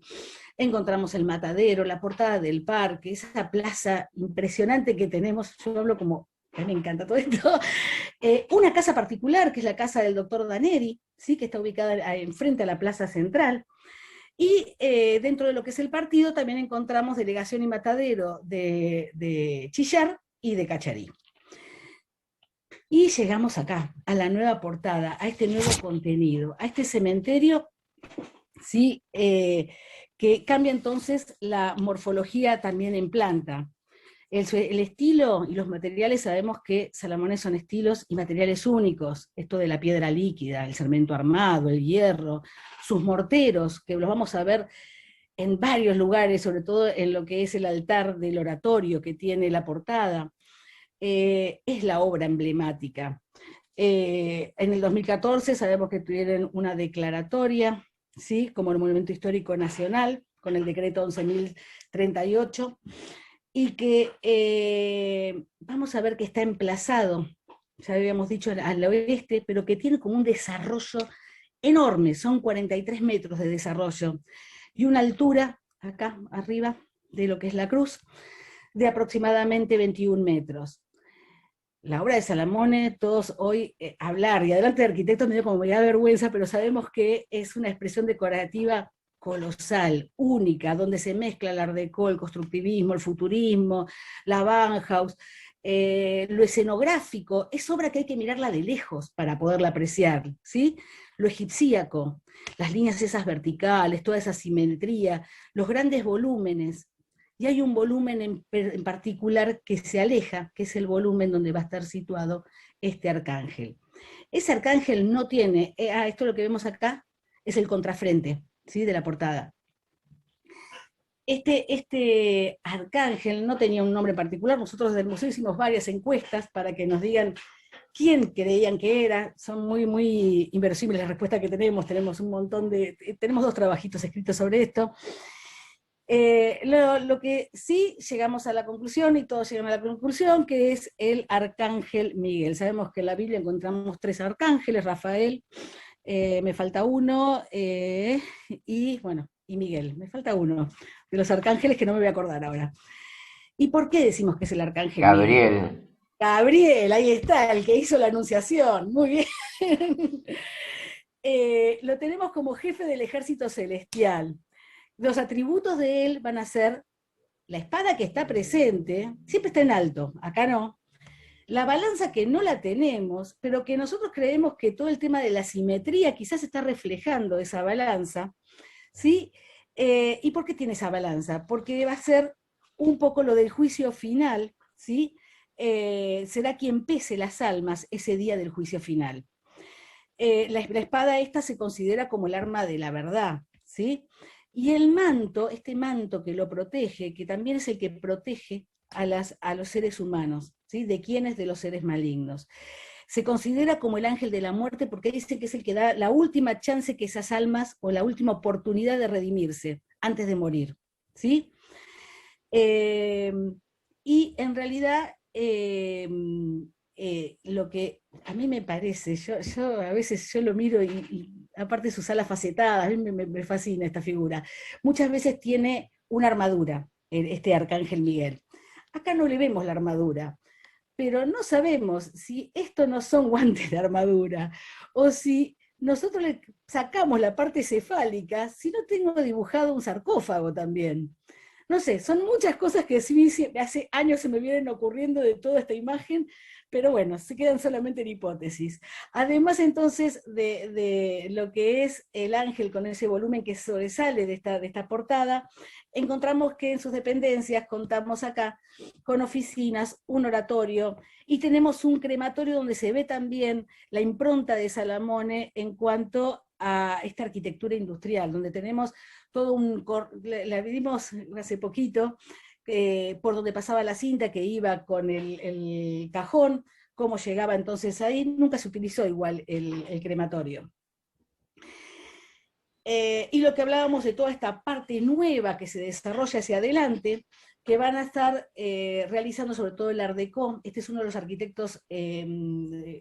encontramos el matadero, la portada del parque, esa plaza impresionante que tenemos, yo hablo como, a mí me encanta todo esto, una casa particular, que es la casa del doctor Daneri, ¿sí? Que está ubicada enfrente a la plaza central, y dentro de lo que es el partido también encontramos delegación y matadero de Chillar y de Cacharí. Y llegamos acá, a la nueva portada, a este nuevo contenido, a este cementerio, ¿sí? Que cambia entonces la morfología también en planta. El estilo y los materiales, sabemos que Salamone son estilos y materiales únicos, esto de la piedra líquida, el cemento armado, el hierro, sus morteros, que los vamos a ver en varios lugares, sobre todo en lo que es el altar del oratorio que tiene la portada, es la obra emblemática. En el 2014 sabemos que tuvieron una declaratoria, ¿sí? Como el Monumento Histórico Nacional, con el decreto 11.038, y que vamos a ver que está emplazado, ya habíamos dicho, al oeste, pero que tiene como un desarrollo enorme, son 43 metros de desarrollo, y una altura, acá arriba, de lo que es la cruz, de aproximadamente 21 metros. La obra de Salamone, todos hoy hablar, y adelante de arquitectos me dio como ya vergüenza, pero sabemos que es una expresión decorativa colosal, única, donde se mezcla el art déco, el constructivismo, el futurismo, la Bauhaus, lo escenográfico, es obra que hay que mirarla de lejos para poderla apreciar, ¿sí? Lo egipcíaco, las líneas esas verticales, toda esa simetría, los grandes volúmenes, y hay un volumen en particular que se aleja, que es el volumen donde va a estar situado este arcángel. Ese arcángel no tiene, esto lo que vemos acá es el contrafrente, ¿sí? De la portada. Este arcángel no tenía un nombre particular, nosotros del museo hicimos varias encuestas para que nos digan quién creían que era, son muy, muy inverosímiles las respuestas que tenemos un montón tenemos 2 trabajitos escritos sobre esto. Lo que sí llegamos a la conclusión, y todos llegan a la conclusión, que es el arcángel Miguel. Sabemos que en la Biblia encontramos 3 arcángeles, Rafael, me falta uno, y bueno, y Miguel, me falta uno, de los arcángeles que no me voy a acordar ahora. ¿Y por qué decimos que es el arcángel Gabriel. Miguel? Gabriel, ahí está, el que hizo la anunciación, muy bien. Lo tenemos como jefe del ejército celestial. Los atributos de él van a ser la espada que está presente, siempre está en alto, acá no. La balanza que no la tenemos, pero que nosotros creemos que todo el tema de la simetría quizás está reflejando esa balanza, ¿sí? ¿Y por qué tiene esa balanza? Porque va a ser un poco lo del juicio final, ¿sí? Será quien pese las almas ese día del juicio final. La espada esta se considera como el arma de la verdad, ¿sí? Y el manto, este manto que lo protege, que también es el que protege a los seres humanos, ¿sí? ¿De quiénes? De los seres malignos. Se considera como el ángel de la muerte porque dice que es el que da la última chance que esas almas, o la última oportunidad de redimirse antes de morir, ¿sí? Y en realidad, lo que a mí me parece, yo a veces yo lo miro y aparte sus alas facetadas, a mí me fascina esta figura. Muchas veces tiene una armadura, este arcángel Miguel. Acá no le vemos la armadura, pero no sabemos si esto no son guantes de armadura, o si nosotros le sacamos la parte cefálica, si no tengo dibujado un sarcófago también. no sé, son muchas cosas que sí, hace años se me vienen ocurriendo de toda esta imagen, pero bueno, se quedan solamente en hipótesis. Además entonces de lo que es el ángel con ese volumen que sobresale de esta portada, encontramos que en sus dependencias contamos acá con oficinas, un oratorio, y tenemos un crematorio donde se ve también la impronta de Salamone en cuanto a esta arquitectura industrial, donde tenemos todo la vimos hace poquito, por donde pasaba la cinta que iba con el cajón, cómo llegaba entonces ahí, nunca se utilizó igual el crematorio. Y lo que hablábamos de toda esta parte nueva que se desarrolla hacia adelante, que van a estar realizando sobre todo el Art Deco. Este es uno de los arquitectos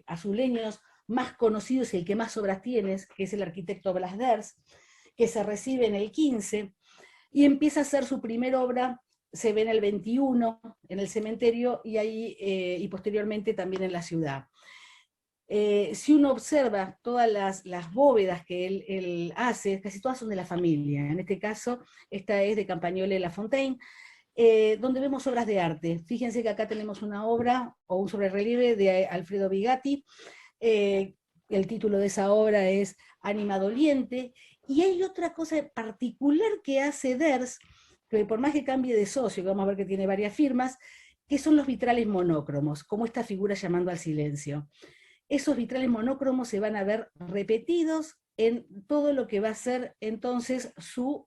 azuleños más conocidos y el que más obras tiene, que es el arquitecto Blas Ders, que se recibe en el 15 y empieza a hacer su primera obra, se ve en el 21, en el cementerio, y ahí y posteriormente también en la ciudad. Si uno observa todas las bóvedas que él hace, casi todas son de la familia. En este caso, esta es de Campagnoli La Fontaine, donde vemos obras de arte. Fíjense que acá tenemos una obra o un sobrerelieve de Alfredo Bigatti. El título de esa obra es Ánima Doliente. Y hay otra cosa particular que hace Ders, que por más que cambie de socio, que vamos a ver que tiene varias firmas, que son los vitrales monócromos, como esta figura llamando al silencio. Esos vitrales monócromos se van a ver repetidos en todo lo que va a ser entonces su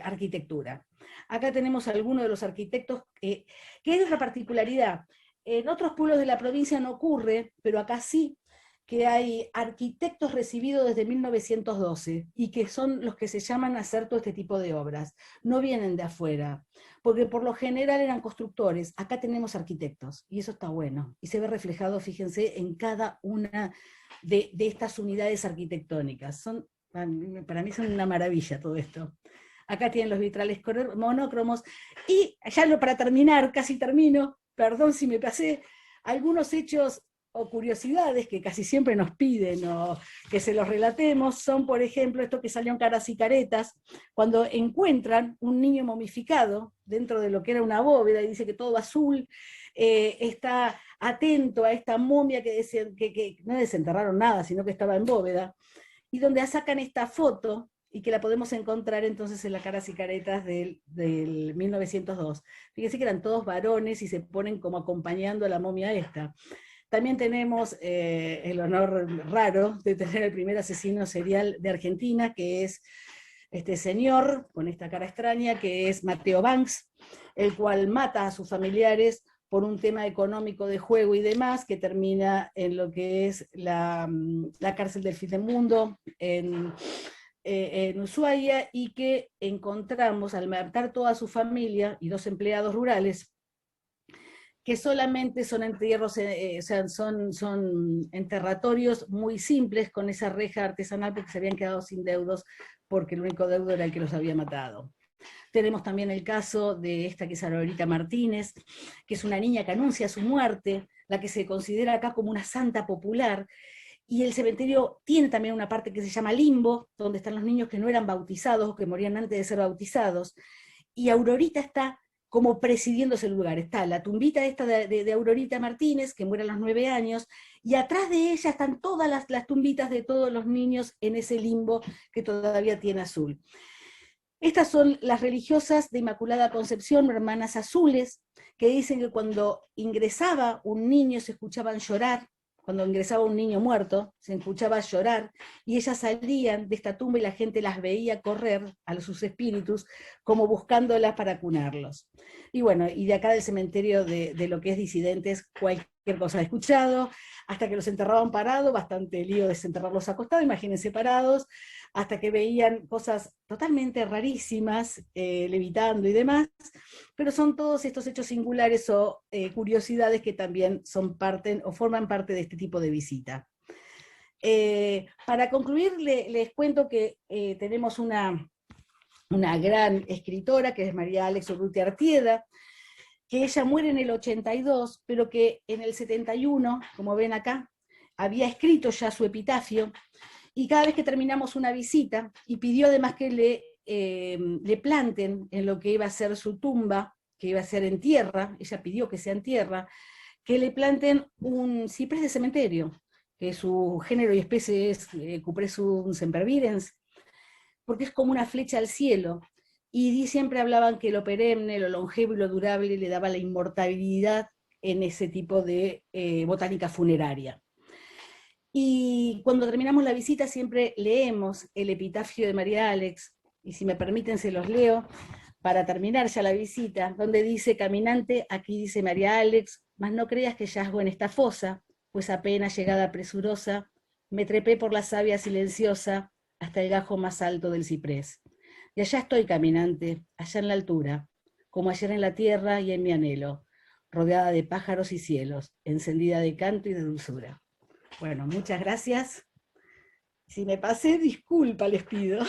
arquitectura. Acá tenemos a algunos de los arquitectos, que es otra particularidad. En otros pueblos de la provincia no ocurre, pero acá sí, que hay arquitectos recibidos desde 1912 y que son los que se llaman a hacer todo este tipo de obras. No vienen de afuera, porque por lo general eran constructores. Acá tenemos arquitectos y eso está bueno. Y se ve reflejado, fíjense, en cada una de estas unidades arquitectónicas. Para mí son una maravilla todo esto. Acá tienen los vitrales monócromos. Y ya para terminar, casi termino, perdón si me pasé, algunos hechos o curiosidades que casi siempre nos piden o que se los relatemos son, por ejemplo, esto que salió en Caras y Caretas, cuando encuentran un niño momificado dentro de lo que era una bóveda y dice que todo azul, está atento a esta momia que no desenterraron nada, sino que estaba en bóveda, y donde sacan esta foto y que la podemos encontrar entonces en las Caras y Caretas del 1902. Fíjense que eran todos varones y se ponen como acompañando a la momia esta. También tenemos el honor raro de tener el primer asesino serial de Argentina, que es este señor con esta cara extraña, que es Mateo Banks, el cual mata a sus familiares por un tema económico de juego y demás, que termina en lo que es la cárcel del fin del mundo, en Ushuaia, y que encontramos al matar toda su familia y 2 empleados rurales, que solamente son entierros, o sea, son enterratorios muy simples con esa reja artesanal porque se habían quedado sin deudos porque el único deudo era el que los había matado. Tenemos también el caso de esta que es Aurorita Martínez, que es una niña que anuncia su muerte, la que se considera acá como una santa popular, y el cementerio tiene también una parte que se llama limbo, donde están los niños que no eran bautizados o que morían antes de ser bautizados, y Aurorita está como presidiendo ese lugar. Está la tumbita esta de Aurorita Martínez, que muere a los 9 años, y atrás de ella están todas las tumbitas de todos los niños en ese limbo que todavía tiene azul. Estas son las religiosas de Inmaculada Concepción, hermanas azules, que dicen que cuando ingresaba un niño se escuchaban llorar, cuando ingresaba un niño muerto, se escuchaba llorar, y ellas salían de esta tumba y la gente las veía correr a sus espíritus, como buscándolas para cunarlos. Y bueno, y de acá del cementerio de lo que es disidentes, cualquier cosa he escuchado, hasta que los enterraban parados, bastante lío desenterrarlos acostados, imagínense parados, hasta que veían cosas totalmente rarísimas, levitando y demás, pero son todos estos hechos singulares o curiosidades que también son parte o forman parte de este tipo de visita. Para concluir, les cuento que tenemos una gran escritora, que es María Alex Urrutia Artieda, que ella muere en el 82, pero que en el 71, como ven acá, había escrito ya su epitafio, y cada vez que terminamos una visita, y pidió además que le le planten en lo que iba a ser su tumba, que iba a ser en tierra, ella pidió que sea en tierra, que le planten un ciprés de cementerio, que su género y especie es Cupressus sempervirens, porque es como una flecha al cielo. Y siempre hablaban que lo perenne, lo longevo y lo durable le daba la inmortalidad en ese tipo de botánica funeraria. Y cuando terminamos la visita siempre leemos el epitafio de María Álex, y si me permiten se los leo para terminar ya la visita, donde dice: caminante, aquí dice María Álex, mas no creas que yazgo en esta fosa, pues apenas llegada presurosa, me trepé por la savia silenciosa hasta el gajo más alto del ciprés. Y allá estoy, caminante, allá en la altura, como ayer en la tierra y en mi anhelo, rodeada de pájaros y cielos, encendida de canto y de dulzura. Bueno, muchas gracias. Si me pasé, disculpa, les pido.